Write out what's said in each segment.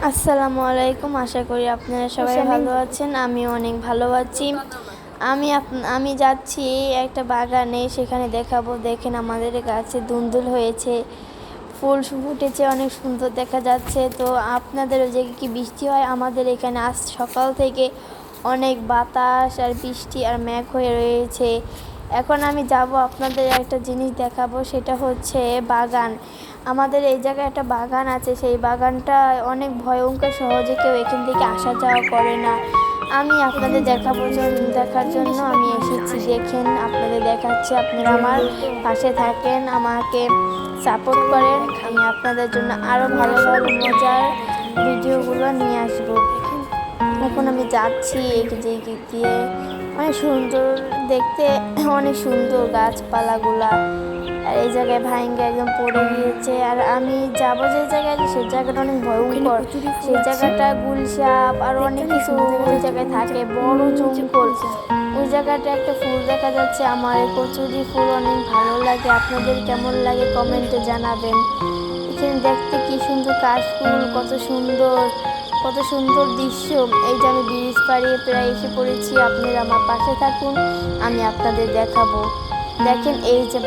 আসসালামু আলাইকুম। আশা করি আপনারা সবাই ভালো আছেন। আমিও অনেক ভালো আছি। আমি যাচ্ছি একটা বাগানে, সেখানে দেখাবো। দেখেন আমাদের গাছে দুন্দুল হয়েছে, ফুল ফুটেছে, অনেক সুন্দর দেখা যাচ্ছে। তো আপনাদের ওই জায়গায় কি বৃষ্টি হয়? আমাদের এখানে আজ সকাল থেকে অনেক বাতাস আর বৃষ্টি আর মেঘ হয়ে রয়েছে। এখন আমি যাব, আপনাদের একটা জিনিস দেখাবো, সেটা হচ্ছে বাগান। আমাদের এই জায়গায় একটা বাগান আছে, সেই বাগানটা অনেক ভয়ঙ্কর, সহজে কেউ এখান থেকে আসা যাওয়া করে না। আমি আপনাদের দেখার জন্য আমি এসেছি। দেখেন, আপনাদের দেখাচ্ছি, আপনারা আমার পাশে থাকেন, আমাকে সাপোর্ট করেন। আমি আপনাদের জন্য আরও ভালো ভালো মজার ভিডিওগুলো নিয়ে আসবো। এখন আমি যাচ্ছি দিক দিয়ে, অনেক সুন্দর দেখতে, অনেক সুন্দর গাছপালাগুলা। আর এই জায়গায় ভাইঙ্গা একদম পড়ে গিয়েছে। আর আমি যাবো যে জায়গায়, সেই জায়গাটা অনেক ভয়ঙ্কর। সেই জায়গাটা গুলসাপ আর অনেক কিছু ওই জায়গায় থাকে, বড় জঙ্গল। ওই জায়গাটা একটা ফুল দেখা যাচ্ছে, আমার এই কচুরি ফুল অনেক ভালো লাগে। আপনাদের কেমন লাগে কমেন্টে জানাবেন। এখানে দেখতে কি সুন্দর কাশফুল, কত সুন্দর দৃশ্য। এই যে আমি ব্রিজ পাড়িয়ে প্রায় এসে পড়েছি। আপনারা আমার পাশে থাকুন, আমি আপনাদের দেখাবো। দেখেন এই যে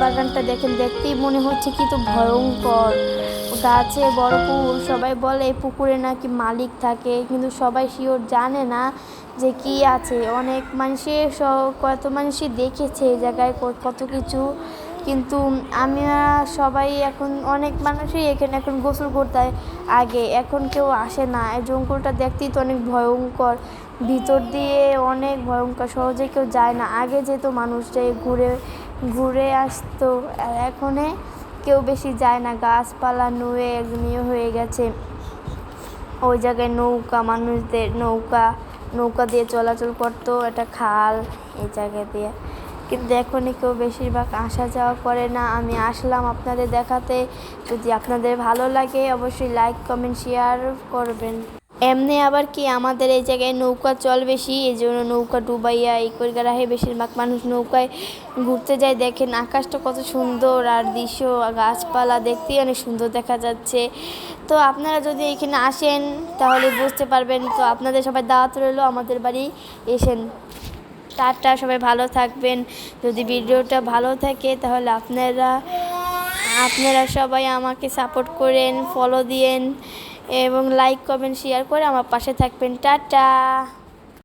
বাগানটা দেখেন, দেখতেই মনে হচ্ছে কি তো ভয়ঙ্কর। গাছে বড় পুকুর, সবাই বলে এই পুকুরে নাকি মালিক থাকে, কিন্তু সবাই শিওর জানে না যে কি আছে। অনেক মানুষের কত মানুষই দেখেছে এই জায়গায় কত কিছু, কিন্তু আমরা সবাই এখন অনেক মানুষই এখানে এখন গোসল করতে আগে, এখন কেউ আসে না। এই জঙ্গলটা দেখতেই তো অনেক ভয়ঙ্কর, ভিতর দিয়ে অনেক ভয়ঙ্কর, সহজে কেউ যায় না। আগে যেত মানুষটাই ঘুরে ঘুরে আসতো, আর এখনে কেউ বেশি যায় না, গাছপালা নুয়ে একদম হয়ে গেছে। ওই জায়গায় মানুষদের নৌকা দিয়ে চলাচল করতো, একটা খাল এই জায়গা দিয়ে, কিন্তু এখনই কেউ বেশিরভাগ আসা যাওয়া করে না। আমি আসলাম আপনাদের দেখাতে। যদি আপনাদের ভালো লাগে অবশ্যই লাইক কমেন্ট শেয়ার করবেন। এমনি আবার কি আমাদের এই জায়গায় নৌকা চল বেশি, এই জন্য নৌকা ডুবাইয়া এই করে রাখে, বেশিরভাগ মানুষ নৌকায় ঘুরতে যায়। দেখেন আকাশটা কত সুন্দর, আর দৃশ্য গাছপালা দেখতেই অনেক সুন্দর দেখা যাচ্ছে। তো আপনারা যদি এখানে আসেন তাহলে বুঝতে পারবেন। তো আপনাদের সবাই দাওয়াত রইল, আমাদের বাড়ি এসেন। টাটা, সবাই ভালো থাকবেন। যদি ভিডিওটা ভালো থাকে তাহলে আপনারা সবাই আমাকে সাপোর্ট করেন, ফলো দিয়েন এবং লাইক কমেন্ট শেয়ার করে আমার পাশে থাকবেন। টাটা।